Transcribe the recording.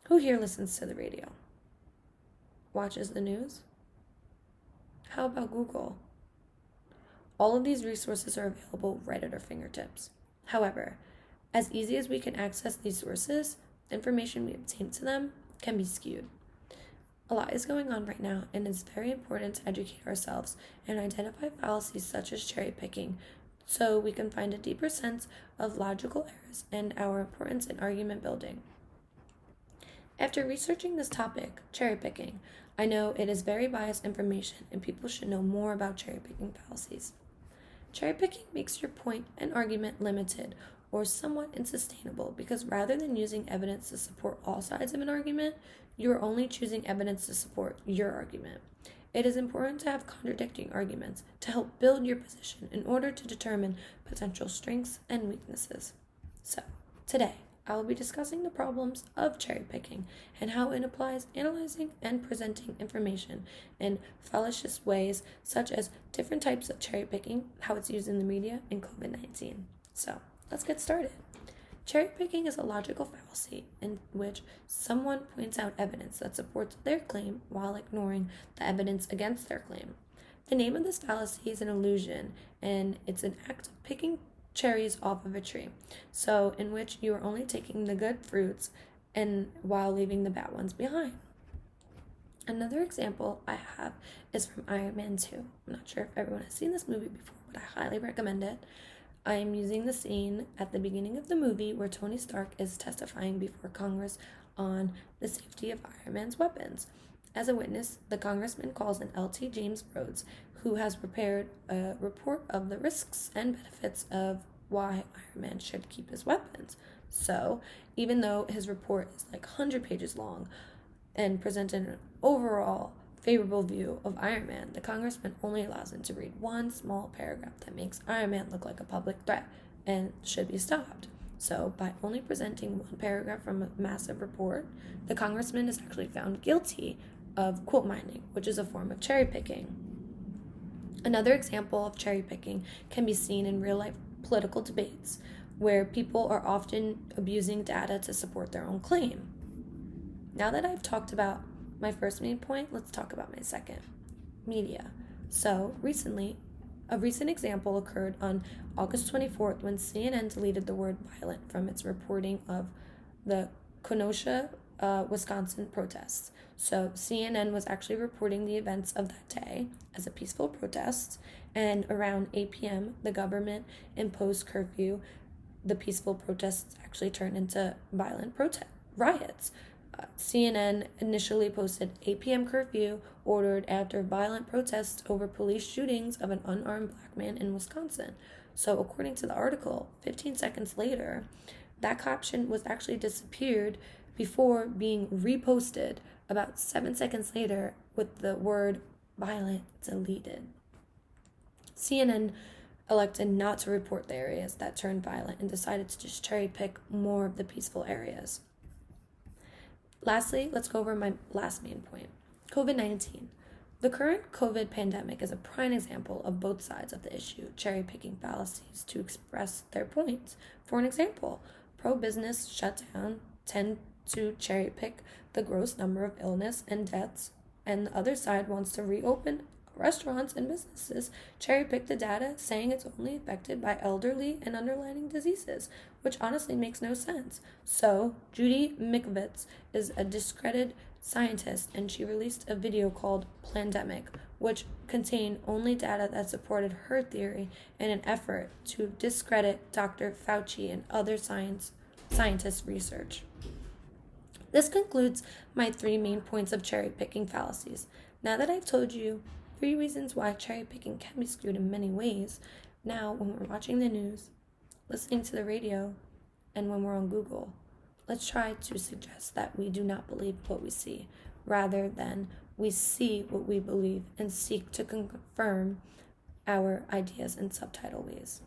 Who here listens to the radio? Watches the news? How about Google? All of these resources are available right at our fingertips. However, as easy as we can access these sources, information we obtain to them can be skewed. A lot is going on right now, and it's very important to educate ourselves and identify fallacies such as cherry picking so we can find a deeper sense of logical errors and our importance in argument building. After researching this topic, cherry picking, I know it is very biased information and people should know more about cherry picking fallacies. Cherry picking makes your point and argument limited or somewhat unsustainable because rather than using evidence to support all sides of an argument, you are only choosing evidence to support your argument. It is important to have contradicting arguments to help build your position in order to determine potential strengths and weaknesses. So, today, I will be discussing the problems of cherry picking and how it applies analyzing and presenting information in fallacious ways, such as different types of cherry picking, how it's used in the media, and COVID-19. So, let's get started. Cherry picking is a logical fallacy in which someone points out evidence that supports their claim while ignoring the evidence against their claim. The name of this fallacy is an illusion, and it's an act of picking cherries off of a tree, so in which you are only taking the good fruits and while leaving the bad ones behind. Another example I have is from Iron Man 2. I'm not sure if everyone has seen this movie before, but I highly recommend it. I am using the scene at the beginning of the movie where Tony Stark is testifying before Congress on the safety of Iron Man's weapons. As a witness, the congressman calls in L.T. James Rhodes, who has prepared a report of the risks and benefits of why Iron Man should keep his weapons. So, even though his report is like 100 pages long and presented an overall favorable view of Iron Man, the congressman only allows him to read one small paragraph that makes Iron Man look like a public threat and should be stopped. So, by only presenting one paragraph from a massive report, the congressman is actually found guilty of quote mining, which is a form of cherry picking. Another example of cherry picking can be seen in real life political debates, where people are often abusing data to support their own claim. Now that I've talked about my first main point, let's talk about my second: media. So, a recent example occurred on August 24th when CNN deleted the word violent from its reporting of the Kenosha, Wisconsin protests. So CNN was actually reporting the events of that day as a peaceful protest, and around 8 p.m. the government imposed curfew. The peaceful protests actually turned into violent riots. CNN initially posted 8 p.m. curfew ordered after violent protests over police shootings of an unarmed black man in Wisconsin. So according to the article, 15 seconds later, that caption was actually disappeared before being reposted about 7 seconds later with the word violent deleted. CNN elected not to report the areas that turned violent and decided to just cherry pick more of the peaceful areas. Lastly, let's go over my last main point: COVID-19. The current COVID pandemic is a prime example of both sides of the issue, cherry picking fallacies to express their points. For an example, pro-business shutdown tend to cherry pick the gross number of illness and deaths, and the other side wants to reopen restaurants and businesses, cherry pick the data saying it's only affected by elderly and underlying diseases, which honestly makes no sense. So, Judy Mikovits is a discredited scientist, and she released a video called Plandemic, which contained only data that supported her theory in an effort to discredit Dr. Fauci and other scientists' research. This concludes my 3 main points of cherry picking fallacies. Now that I've told you 3 reasons why cherry picking can be skewed in many ways, now when we're watching the news, listening to the radio, and when we're on Google, let's try to suggest that we do not believe what we see, rather than we see what we believe and seek to confirm our ideas in subtitle ways.